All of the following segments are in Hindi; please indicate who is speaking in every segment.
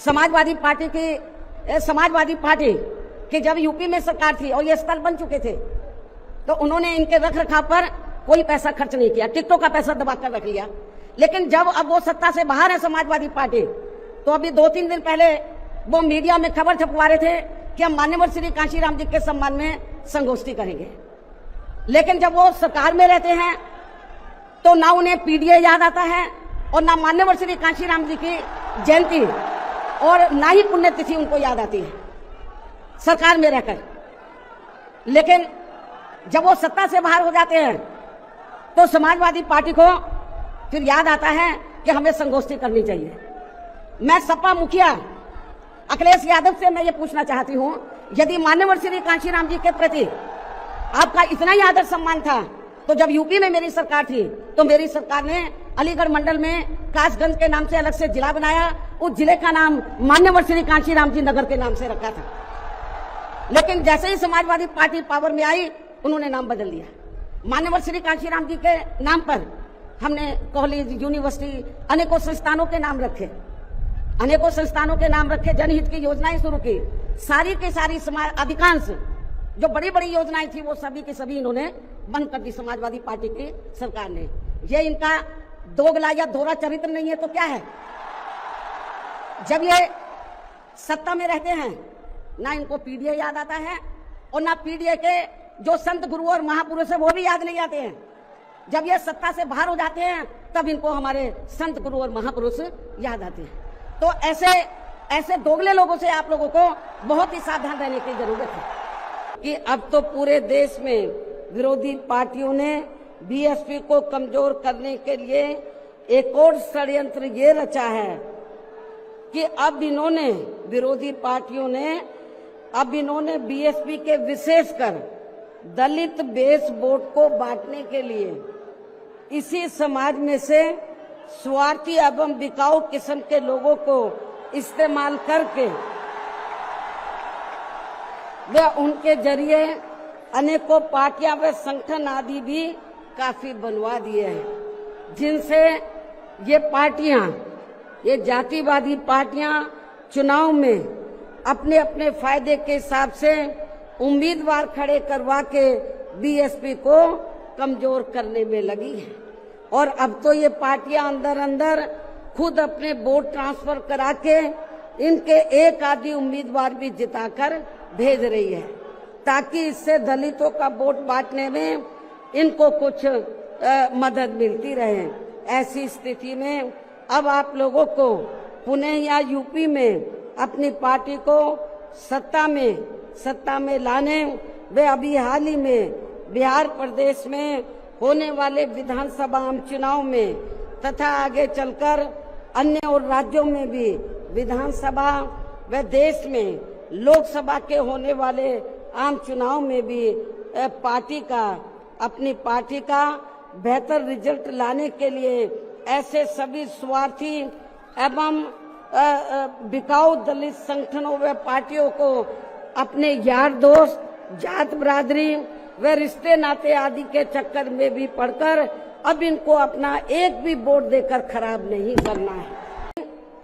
Speaker 1: समाजवादी पार्टी की जब यूपी में सरकार थी और ये स्थल बन चुके थे, तो उन्होंने इनके रख रखाव पर कोई पैसा खर्च नहीं किया, टिकटों का पैसा दबाकर रख लिया। लेकिन जब अब वो सत्ता से बाहर है समाजवादी पार्टी, तो अभी 2-3 दिन पहले वो मीडिया में खबर छपवा रहे थे कि हम मान्यवर श्री कांशीराम जी के सम्मान में संगोष्ठी करेंगे। लेकिन जब वो सरकार में रहते हैं तो ना उन्हें पीडीए याद आता है और ना मान्यवर श्री कांशीराम जी की जयंती और ना ही पुण्यतिथि उनको याद आती है सरकार में रहकर। लेकिन जब वो सत्ता से बाहर हो जाते हैं तो समाजवादी पार्टी को फिर याद आता है कि हमें संगोष्ठी करनी चाहिए। मैं सपा मुखिया अखिलेश यादव से मैं ये पूछना चाहती हूँ, यदि मान्यवर श्री कांशीराम जी के प्रति आपका इतना ही आदर सम्मान था, तो जब यूपी में मेरी सरकार थी तो मेरी सरकार ने अलीगढ़ मंडल में कासगंज के नाम से अलग से जिला बनाया, उस जिले का नाम मान्यवर श्री कांशीराम जी नगर के नाम से रखा था। लेकिन जैसे ही समाजवादी पार्टी पावर में आई, उन्होंने नाम बदल दिया। मान्यवर श्री कांशीराम जी के नाम पर हमने कॉलेज, यूनिवर्सिटी, अनेकों संस्थानों के नाम रखे, जनहित की योजनाएं शुरू की। सारी की सारी अधिकांश जो बड़ी बड़ी योजनाएं थी वो सभी की सभी इन्होंने बंद कर दी समाजवादी पार्टी की सरकार ने। ये इनका दोगला या दोहरा चरित्र नहीं है तो क्या है? जब ये सत्ता में रहते हैं ना इनको पीडीए याद आता है और ना पीडीए के जो संत गुरु और महापुरुष है वो भी याद नहीं आते हैं। जब ये सत्ता से बाहर हो जाते हैं तब इनको हमारे संत गुरु और महापुरुष याद आते हैं। तो ऐसे दोगले लोगों से आप लोगों को बहुत ही सावधान रहने की जरूरत है कि अब तो पूरे देश में विरोधी पार्टियों ने बीएसपी को कमजोर करने के लिए एक और षड्यंत्र ये रचा है कि अब इन्होंने बीएसपी के विशेषकर दलित बेस वोट को बांटने के लिए इसी समाज में से स्वार्थी एवं बिकाऊ किस्म के लोगों को इस्तेमाल करके वे उनके जरिए अनेकों पार्टियां व संगठन आदि भी काफी बनवा दिए हैं, जिनसे ये जातिवादी पार्टियां चुनाव में अपने अपने फायदे के हिसाब से उम्मीदवार खड़े करवा के बीएसपी को कमजोर करने में लगी है। और अब तो ये पार्टियां अंदर खुद अपने वोट ट्रांसफर करा के इनके एक आधी उम्मीदवार भी जिताकर भेज रही है, ताकि इससे दलितों का वोट बांटने में इनको कुछ मदद मिलती रहे। ऐसी स्थिति में अब आप लोगों को पुणे या यूपी में अपनी पार्टी को सत्ता में लाने वे अभी हाल ही में बिहार प्रदेश में होने वाले विधानसभा आम चुनाव में तथा आगे चलकर अन्य और राज्यों में भी विधानसभा व देश में लोकसभा के होने वाले आम चुनाव में भी अपनी पार्टी का बेहतर रिजल्ट लाने के लिए ऐसे सभी स्वार्थी एवं बिकाऊ दलित संगठनों व पार्टियों को अपने यार दोस्त, जात बिरादरी व रिश्ते नाते आदि के चक्कर में भी पड़कर अब इनको अपना एक भी वोट देकर खराब नहीं करना है।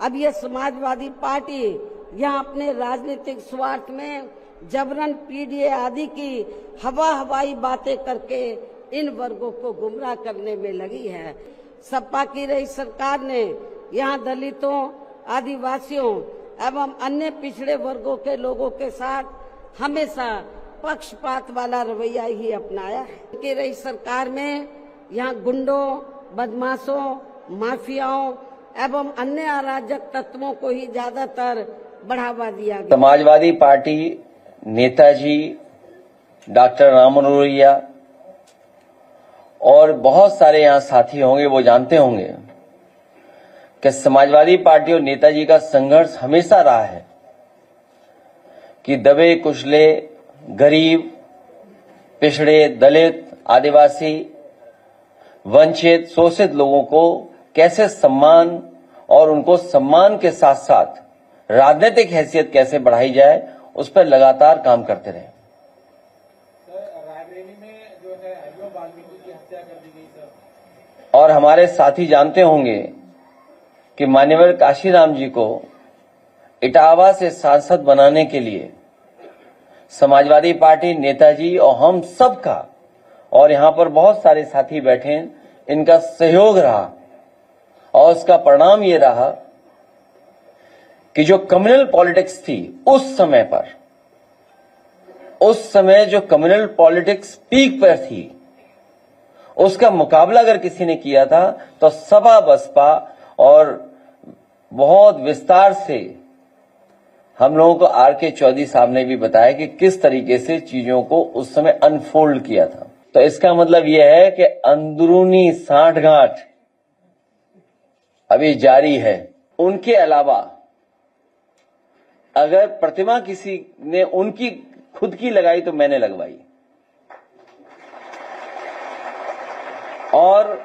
Speaker 1: अब ये समाजवादी पार्टी यहाँ अपने राजनीतिक स्वार्थ में जबरन पीडीए आदि की हवाई बातें करके इन वर्गों को गुमराह करने में लगी है। सपा की रही सरकार ने यहाँ दलितों, आदिवासियों एवं अन्य पिछड़े वर्गों के लोगों के साथ हमेशा पक्षपात वाला रवैया ही अपनाया है। की रही सरकार में यहाँ गुंडों, बदमाशों, माफियाओं एवं अन्य अराजक तत्वों को ही ज्यादातर बढ़ावा दिया गया।
Speaker 2: समाजवादी पार्टी नेताजी डॉक्टर राम मनोहर और बहुत सारे यहाँ साथी होंगे, वो जानते होंगे कि समाजवादी पार्टी और नेताजी का संघर्ष हमेशा रहा है कि दबे कुचले, गरीब, पिछड़े, दलित, आदिवासी, वंचित, शोषित लोगों को कैसे सम्मान और उनको सम्मान के साथ साथ राजनीतिक हैसियत कैसे बढ़ाई जाए, उस पर लगातार काम करते रहे। और हमारे साथी जानते होंगे कि मान्यवर काशीराम जी को इटावा से सांसद बनाने के लिए समाजवादी पार्टी, नेताजी और हम सब का, और यहां पर बहुत सारे साथी बैठे हैं, इनका सहयोग रहा। और उसका परिणाम ये रहा कि जो कम्युनल पॉलिटिक्स थी उस समय पर, उस समय जो कम्युनल पॉलिटिक्स पीक पर थी, उसका मुकाबला अगर किसी ने किया था तो सपा बसपा, और बहुत विस्तार से हम लोगों को आर.के. चौधरी साहब ने भी बताया कि किस तरीके से चीजों को उस समय अनफोल्ड किया था। तो इसका मतलब यह है कि अंदरूनी सांठगांठ अभी जारी है। उनके अलावा अगर प्रतिमा किसी ने उनकी खुद की लगाई तो मैंने लगवाई। और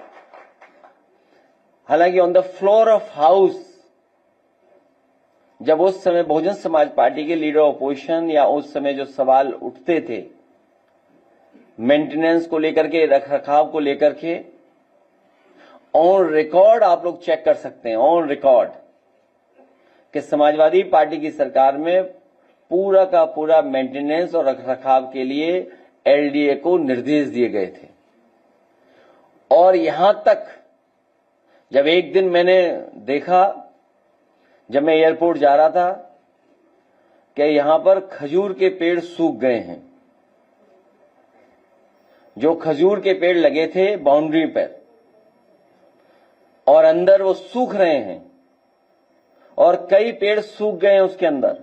Speaker 2: हालांकि on the floor of house, जब उस समय बहुजन समाज पार्टी के लीडर ऑपोजिशन या उस समय जो सवाल उठते थे मेंटेनेंस को लेकर के, रखरखाव को लेकर के, ऑन रिकॉर्ड आप लोग चेक कर सकते हैं, ऑन रिकॉर्ड, कि समाजवादी पार्टी की सरकार में पूरा का पूरा मेंटेनेंस और रखरखाव के लिए एलडीए को निर्देश दिए गए थे। और यहां तक जब एक दिन मैंने देखा, जब मैं एयरपोर्ट जा रहा था, कि यहां पर खजूर के पेड़ सूख गए हैं। जो खजूर के पेड़ लगे थे बाउंड्री पर, और अंदर वो सूख रहे हैं, और कई पेड़ सूख गए हैं उसके अंदर।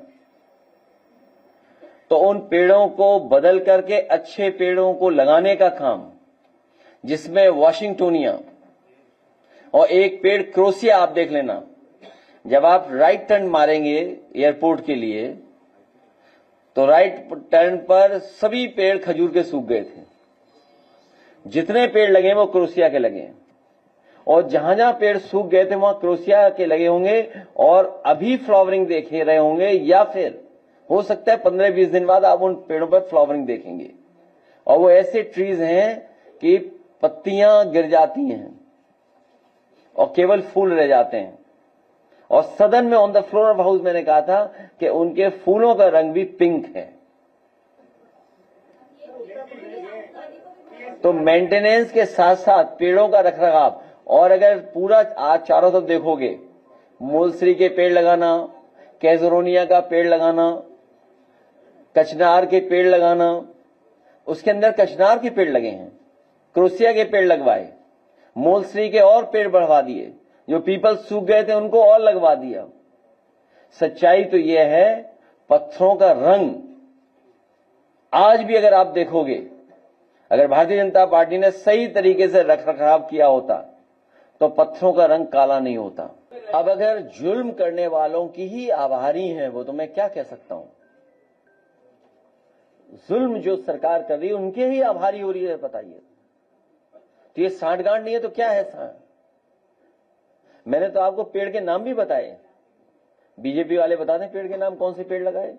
Speaker 2: तो उन पेड़ों को बदल करके अच्छे पेड़ों को लगाने का काम, जिसमें वाशिंगटोनिया और एक पेड़ क्रोसिया, आप देख लेना, जब आप राइट टर्न मारेंगे एयरपोर्ट के लिए तो राइट टर्न पर सभी पेड़ खजूर के सूख गए थे। जितने पेड़ लगे वो क्रोसिया के लगे, और जहां जहां पेड़ सूख गए थे वहां क्रोसिया के लगे होंगे, और अभी फ्लावरिंग देख रहे होंगे, या फिर हो सकता है 15-20 दिन बाद आप उन पेड़ों पर फ्लावरिंग देखेंगे। और वो ऐसे ट्रीज हैं कि पत्तियां गिर जाती हैं और केवल फूल रह जाते हैं। और सदन में on the floor of house मैंने कहा था कि उनके फूलों का रंग भी पिंक है। तो मेंटेनेंस के साथ साथ पेड़ों का रखरखाव, और अगर पूरा आज चारों तरफ देखोगे, मूलश्री के पेड़ लगाना, कैजरोनिया का पेड़ लगाना, कचनार के पेड़ लगाना, उसके अंदर कचनार के पेड़ लगे हैं, क्रोसिया के पेड़ लगवाए, मूलश्री के और पेड़ बढ़वा दिए, जो पीपल सूख गए थे उनको और लगवा दिया। सच्चाई तो यह है, पत्थरों का रंग आज भी अगर आप देखोगे, अगर भारतीय जनता पार्टी ने सही तरीके से रखरखाव किया होता तो पत्थरों का रंग काला नहीं होता। अब अगर जुल्म करने वालों की ही आभारी हैं वो, तो मैं क्या कह सकता हूं। जुल्म जो सरकार कर रही है उनके ही आभारी हो रही है, बताइए। तो ये सांठगांठ नहीं है तो क्या है सांठ? मैंने तो आपको पेड़ के नाम भी बताए। बीजेपी वाले बता दें पेड़ के नाम, कौन से पेड़ लगाए।